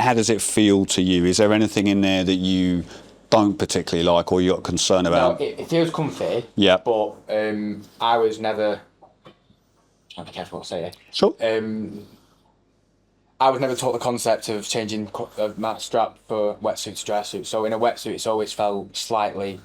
how does it feel to you? Is there anything in there that you don't particularly like or you're concerned about? No, it feels comfy. Yeah. But I was never. I'll be careful what I say here. Sure. I was never taught the concept of changing my strap for wetsuit to dry suit. So in a wetsuit, it's always felt slightly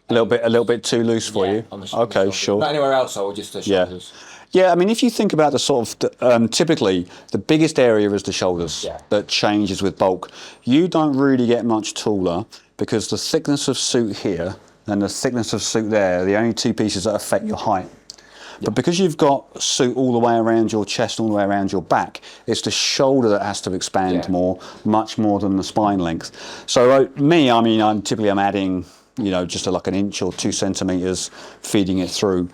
A little bit too loose for you. On the Okay, sure. Not anywhere else, though, just the shoulders. Yeah, I mean, if you think about the sort of, typically, the biggest area is the shoulders that changes with bulk. You don't really get much taller because the thickness of suit here and the thickness of suit there are the only two pieces that affect your height. But because you've got suit all the way around your chest, all the way around your back, it's the shoulder that has to expand more, much more than the spine length. So me, I mean, I'm adding, you know, just like an inch or 2 centimeters, feeding it through.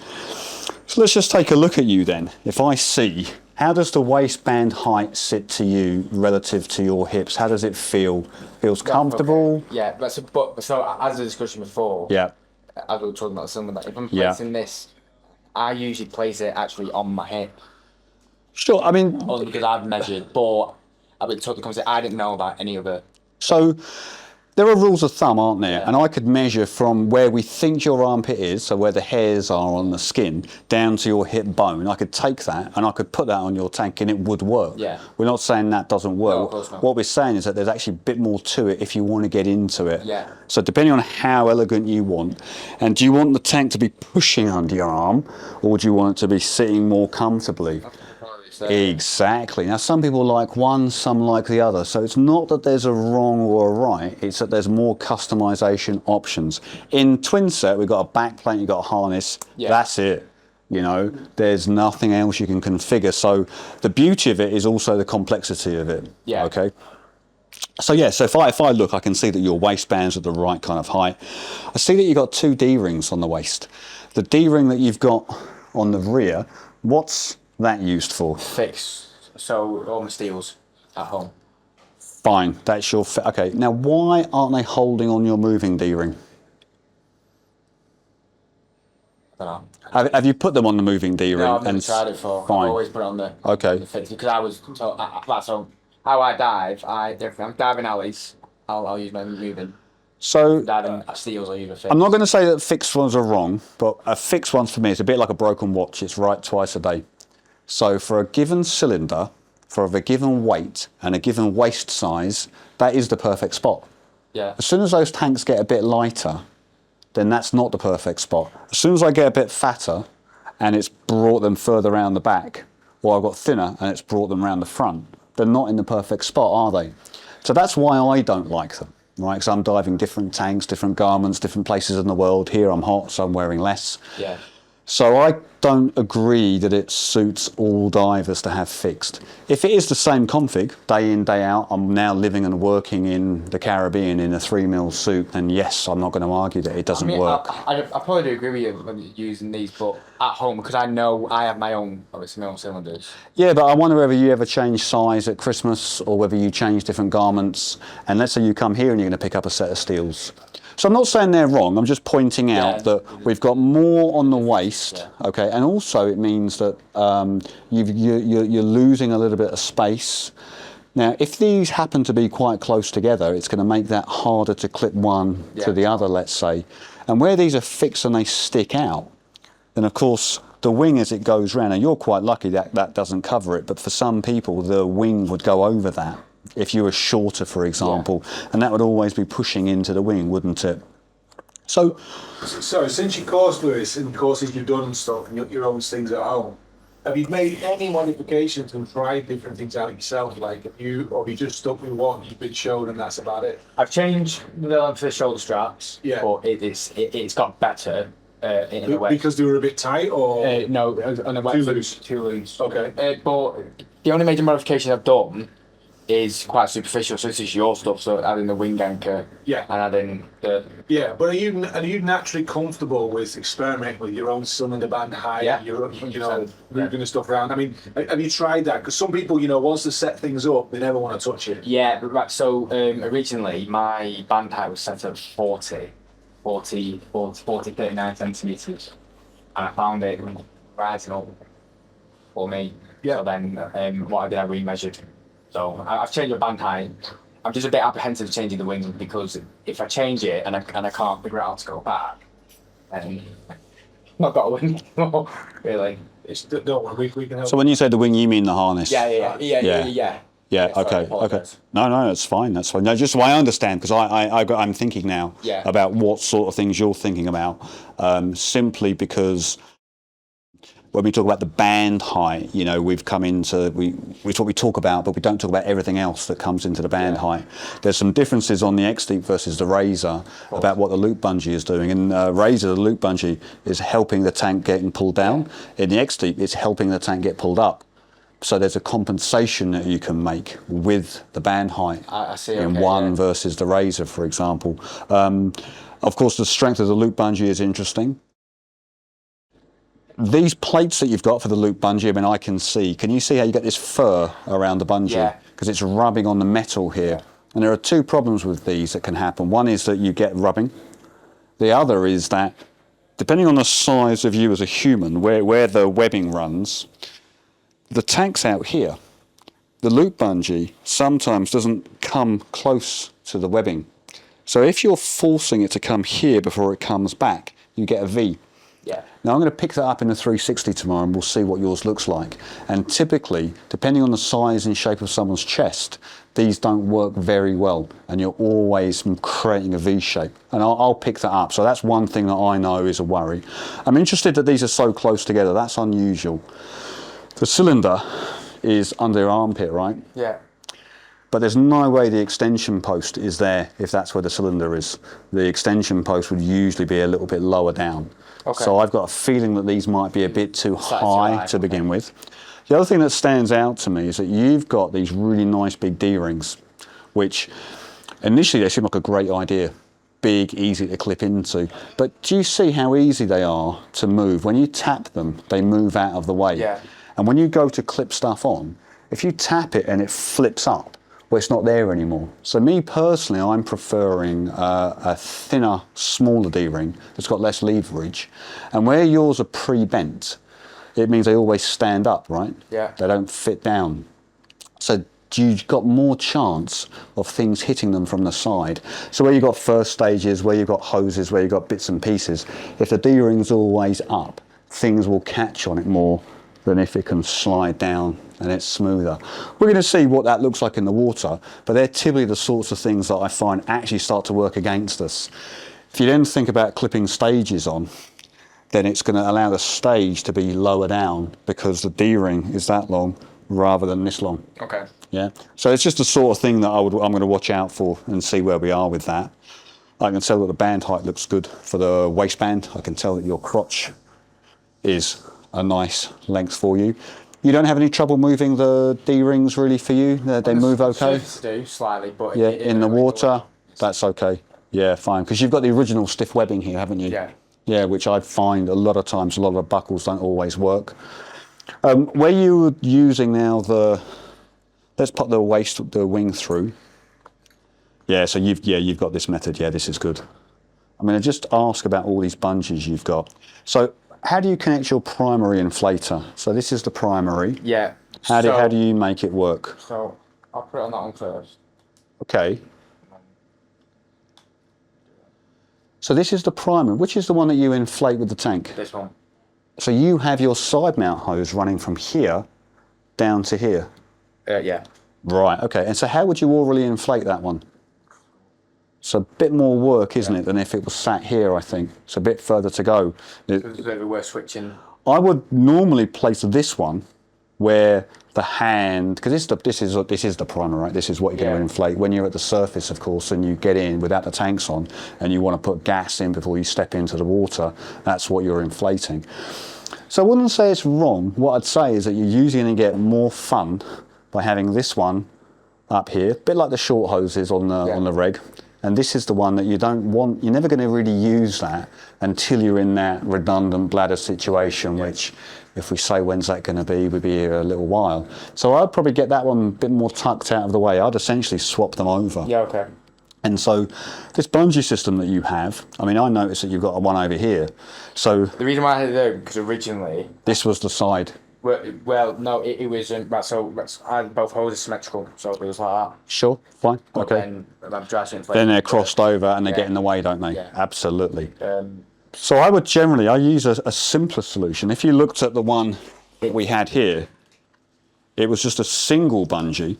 So let's just take a look at you then. If I see, how does the waistband height sit to you relative to your hips? How does it feel? Feels comfortable? Okay. Yeah, so as the discussion before, as we were talking about the cylinder, if I'm placing this, I usually place it actually on my hip. Sure, I mean... Only because I've measured, but I've been told the concept, I didn't know about any of it. So, there are rules of thumb, aren't there? Yeah. And I could measure from where we think your armpit is, so where the hairs are on the skin, down to your hip bone. I could take that and I could put that on your tank and it would work. Yeah. We're not saying that doesn't work. No, of course not. What we're saying is that there's actually a bit more to it if you want to get into it. Yeah. So depending on how elegant you want, and do you want the tank to be pushing under your arm, or do you want it to be sitting more comfortably? Exactly. Now, some people like one, some like the other. So it's not that there's a wrong or a right. It's that there's more customization options. In twin set, we've got a back plate, you've got a harness. Yeah. That's it. You know, there's nothing else you can configure. So the beauty of it is also the complexity of it. Yeah. Okay. So yeah, so if I look, I can see that your waistband's at the right kind of height. I see that you've got 2 D-rings on the waist. The D-ring that you've got on the rear, what's that used for? Fix. So all my steels at home. Fine, that's your okay. Now, why aren't they holding on your moving D-ring? I don't know. Have you put them on the moving D-ring? No, I've never tried it for. Fine. I've always put it on the fix because I was so that's how I dive. I'm diving alleys. I'll use my moving. So diving steels, I use a fix. I'm not going to say that fixed ones are wrong, but a fixed one for me is a bit like a broken watch. It's right twice a day. So for a given cylinder, for a given weight and a given waist size, that is the perfect spot. Yeah. As soon as those tanks get a bit lighter, then that's not the perfect spot. As soon as I get a bit fatter and it's brought them further around the back, or I've got thinner and it's brought them around the front, they're not in the perfect spot, are they? So that's why I don't like them, right? Because I'm diving different tanks, different garments, different places in the world. Here I'm hot, so I'm wearing less. Yeah. So I don't agree that it suits all divers to have fixed. If it is the same config, day in, day out, I'm now living and working in the Caribbean in a 3mm suit, and yes, I'm not going to argue that it doesn't work. I probably do agree with you when you're using these, but at home, because I know I have my own cylinders. Yeah, but I wonder whether you ever change size at Christmas or whether you change different garments, and let's say you come here and you're going to pick up a set of steels. So I'm not saying they're wrong, I'm just pointing out that we've got more on the waist, okay, and also it means that you're losing a little bit of space. Now, if these happen to be quite close together, it's going to make that harder to clip one to the other, let's say. And where these are fixed and they stick out, then of course the wing as it goes round, and you're quite lucky that that doesn't cover it, but for some people the wing would go over that. If you were shorter, for example, and that would always be pushing into the wing, wouldn't it? So since your course, Lewis, and courses you've done and stuff, and your own things at home, have you made any modifications and tried different things out yourself? Like, have you just stuck with what you've been shown and that's about it? I've changed the length of the shoulder straps, but it's got better in a way. Because they were a bit tight, or no, on the wetsuit, too loose. Okay. But the only major modification I've done is quite superficial, so this is your stuff, so adding the wing anchor and adding the... Yeah, but are you naturally comfortable with experimenting with your own cylinder band height, moving the stuff around? I mean, have you tried that? Because some people, once they set things up, they never want to touch it. Yeah, but right, so originally my band height was set at 39 centimetres, and I found it rising up for me. Yeah. So then what I did, I remeasured. So I've changed my band height. I'm just a bit apprehensive changing the wing because if I change it and I can't figure out how to go back, then I've not got a wing anymore, really. Don't worry, we can help. So when you say the wing, you mean the harness? Yeah. Yeah, okay. No, that's fine. That's fine. No, just so I understand, because I'm thinking now about what sort of things you're thinking about, simply because when we talk about the band height, you know, we've come into, we talk about, but we don't talk about everything else that comes into the band height. There's some differences on the XDeep versus the Razor about what the loop bungee is doing. In Razor, the loop bungee is helping the tank getting pulled down. In the XDeep, it's helping the tank get pulled up. So there's a compensation that you can make with the band height I see, in one versus the Razor, for example. Of course, the strength of the loop bungee is interesting. These plates that you've got for the loop bungee, I mean, I can see. Can you see how you get this fur around the bungee? Yeah. Because it's rubbing on the metal here. And there are two problems with these that can happen. One is that you get rubbing. The other is that, depending on the size of you as a human, where the webbing runs, the tank's out here. The loop bungee sometimes doesn't come close to the webbing. So if you're forcing it to come here before it comes back, you get a V. Yeah. Now I'm going to pick that up in the 360 tomorrow and we'll see what yours looks like. And typically, depending on the size and shape of someone's chest, these don't work very well and you're always creating a V shape. And I'll pick that up. So that's one thing that I know is a worry. I'm interested that these are so close together. That's unusual. The cylinder is under your armpit, right? Yeah. But there's no way the extension post is there if that's where the cylinder is. The extension post would usually be a little bit lower down. Okay. So I've got a feeling that these might be a bit too high to begin with. The other thing that stands out to me is that you've got these really nice big D-rings, which initially they seem like a great idea. Big, easy to clip into. But do you see how easy they are to move? When you tap them, they move out of the way. Yeah. And when you go to clip stuff on, if you tap it and it flips up, well, it's not there anymore. So me personally, I'm preferring a thinner, smaller D-ring that's got less leverage. And where yours are pre-bent, it means they always stand up, right? Yeah. They don't fit down. So you've got more chance of things hitting them from the side. So where you've got first stages, where you've got hoses, where you've got bits and pieces, if the D-ring's always up, things will catch on it more than if it can slide down and it's smoother. We're going to see what that looks like in the water, but they're typically the sorts of things that I find actually start to work against us. If you then think about clipping stages on, then it's going to allow the stage to be lower down because the D-ring is that long rather than this long. Okay. Yeah. So it's just the sort of thing that I'm going to watch out for and see where we are with that. I can tell that the band height looks good for the waistband. I can tell that your crotch is a nice length for you. You don't have any trouble moving the D-rings really for you? They move okay? Do slightly, but yeah, in the water, that's okay. Yeah, fine. Because you've got the original stiff webbing here, haven't you? Yeah. Yeah, which I find a lot of times, a lot of the buckles don't always work. Where you're using now let's put the wing through. Yeah, so you've got this method. Yeah, this is good. I'm going to just ask about all these bungees you've got. So how do you connect your primary inflator? So this is the primary. Yeah. How do you make it work? So I'll put it on that one first. Okay. So this is the primary. Which is the one that you inflate with the tank? This one. So you have your side mount hose running from here down to here? Yeah. Right, okay. And so how would you orally inflate that one? It's a bit more work, isn't it, than if it was sat here, I think. It's a bit further to go. We're switching. I would normally place this one where the hand, because this is the primer, right? This is what you're going to inflate. When you're at the surface, of course, and you get in without the tanks on, and you want to put gas in before you step into the water, that's what you're inflating. So I wouldn't say it's wrong. What I'd say is that you're usually going to get more fun by having this one up here, a bit like the short hoses on the reg. And this is the one that you don't want, you're never going to really use that until you're in that redundant bladder situation, which, if we say when's that going to be, we'll be here a little while. So I'd probably get that one a bit more tucked out of the way. I'd essentially swap them over. Yeah, okay. And so this bungee system that you have, I mean, I noticed that you've got one over here. So the reason why I had to do it, because originally this was the side. Well, no, it wasn't. Right, so I had both hoses symmetrical, so it was like that. Sure, fine, But okay. Then I'm Drysuit Then they're crossed over and they Yeah. get in the way, don't they? Yeah. Absolutely. Um, So I would generally, I use a simpler solution. If you looked at the one that we had here, it was just a single bungee,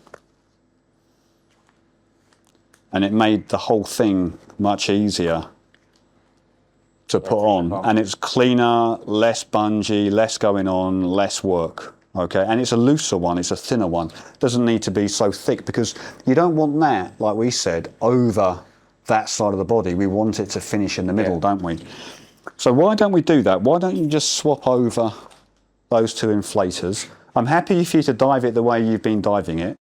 and it made the whole thing much easier to put on. And it's cleaner, less bungee, less going on, less work. Okay, and it's a looser one, it's a thinner one. Doesn't need to be so thick because you don't want that, like we said, over that side of the body. We want it to finish in the middle, don't we? So why don't we do that? Why don't you just swap over those two inflators? I'm happy for you to dive it the way you've been diving it.